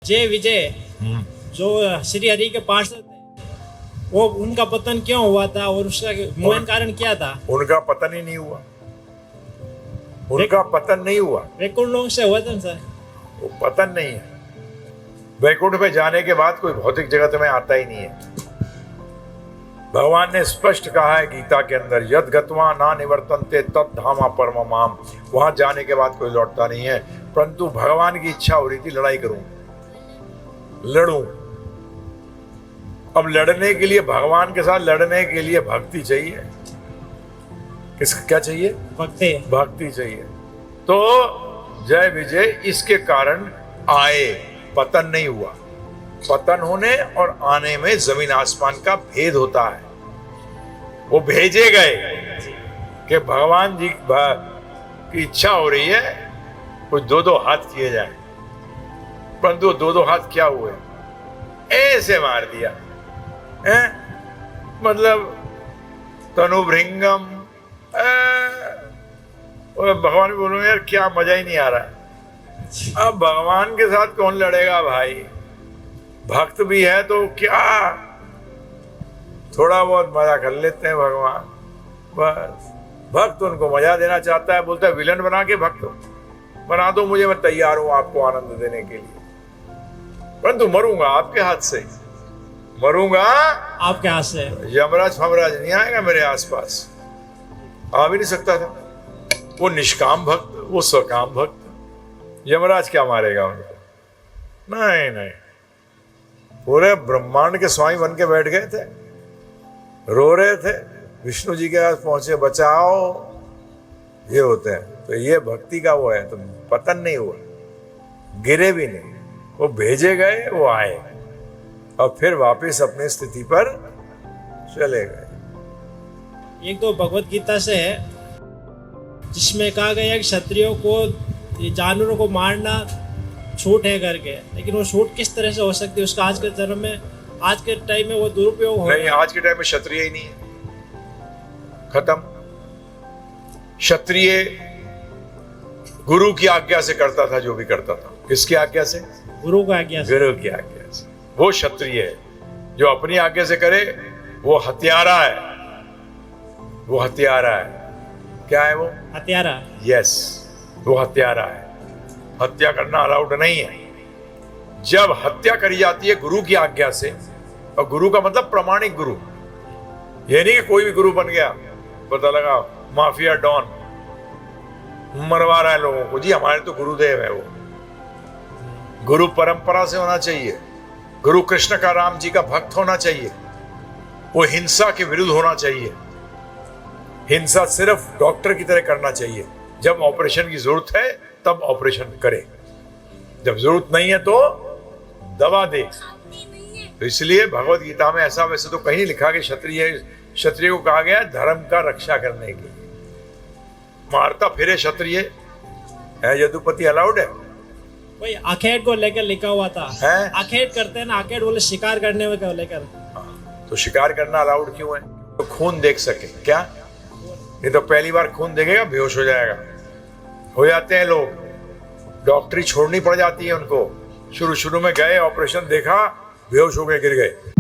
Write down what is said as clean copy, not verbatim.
जय विजय जो श्री हरि के पार्षद थे, वो उनका पतन क्यों हुआ था और उसका मूल कारण क्या था? उनका पतन ही नहीं हुआ, उनका पतन नहीं हुआ। वैकुंठ लोक से हुआ था ना सर? वो पतन नहीं है। वैकुंठ में जाने के बाद कोई भौतिक जगत में आता ही नहीं है। भगवान ने स्पष्ट कहा है गीता के अंदर, यद गत्वा ना निवर्तन्ते तद धामा परममाम। वहां जाने के बाद कोई लौटता नहीं है। परंतु भगवान की इच्छा हो रही थी लड़ाई करूं, लड़ूं। अब लड़ने के लिए, भगवान के साथ लड़ने के लिए भक्ति चाहिए। किसका क्या चाहिए? भक्ति। भक्ति चाहिए। तो जय विजय इसके कारण आए, पतन नहीं हुआ। पतन होने और आने में जमीन आसमान का भेद होता है। वो भेजे गए कि भगवान जी की इच्छा हो रही है कुछ दो दो हाथ किए जाए, परंतु दो दो हाथ क्या हुए? ऐसे मार दिया है? मतलब तनुभृंगम। भगवान बोलो यार क्या मजा ही नहीं आ रहा है। अब भगवान के साथ कौन लड़ेगा भाई? भक्त भी है तो क्या, थोड़ा बहुत मजा कर लेते हैं भगवान, बस। भक्त उनको मजा देना चाहता है, बोलता है विलन बना के भक्त बना दो मुझे, मैं तैयार हूं आपको आनंद देने के लिए, परंतु मरूंगा आपके हाथ से, मरूंगा आपके हाथ से। यमराज फमराज नहीं आएगा मेरे आसपास, आ भी नहीं सकता था। वो निष्काम भक्त, वो स्वकाम भक्त, यमराज क्या मारेगा उनको? नहीं नहीं, पूरे ब्रह्मांड के स्वामी बन के बैठ गए थे, रो रहे थे, विष्णु जी के पास पहुंचे, बचाओ, ये होते हैं। तो ये भक्ति का वो है। तो पतन नहीं हुआ, गिरे भी नहीं, वो भेजे गए, वो आए और फिर वापस अपनी स्थिति पर चले गए। एक तो भगवत गीता से है जिसमें कहा गया कि क्षत्रियों को जानवरों को मारना छूट है करके, लेकिन वो छूट किस तरह से हो सकती है? उसका आज के जन्म में, आज के टाइम में वो दुरुपयोग हो नहीं, आज के टाइम में क्षत्रिय ही नहीं है, खत्म। क्षत्रिय गुरु की आज्ञा से करता था जो भी करता था। किसकी आज्ञा से? गुरु की आज्ञा से। गुरु की आज्ञा से। वो क्षत्रिय है। जो अपनी आज्ञा से करे वो हत्यारा है, वो हत्यारा है। क्या है वो? हत्यारा। यस, वो हत्यारा है। हत्या करना अलाउड नहीं है। जब हत्या करी जाती है गुरु की आज्ञा से, और गुरु का मतलब प्रमाणिक गुरु, ये नहीं कि कोई भी गुरु बन गया, पता लगा माफिया डॉन मरवा रहा है लोगों को, जी हमारे तो गुरुदेव है। वो गुरु परंपरा से होना चाहिए। गुरु कृष्ण का, राम जी का भक्त होना चाहिए। वो हिंसा के विरुद्ध होना चाहिए। हिंसा सिर्फ डॉक्टर की तरह करना चाहिए। जब ऑपरेशन की जरूरत है तब ऑपरेशन करे, जब जरूरत नहीं है तो दवा दे। तो इसलिए भगवत गीता में ऐसा वैसे तो कहीं नहीं लिखा कि क्षत्रिय को कहा गया धर्म का रक्षा करने के लिए। मारता फिरे क्षत्रिय है, यदुपति अलाउड है? वही आखेट को लेकर लिखा हुआ था। है? आखेट करते हैं ना, आखेट बोले शिकार करने में क्या लेकर। तो शिकार करना अलाउड क्यों है? तो खून देख सके क्या? नहीं तो पहली बार खून देखेगा बेहोश हो जाएगा। हो जाते हैं लोग, डॉक्टरी छोड़नी पड़ जाती है उनको। शुरू शुरू में गए, ऑपरेशन देखा, बेहोश हो गए, गिर गए।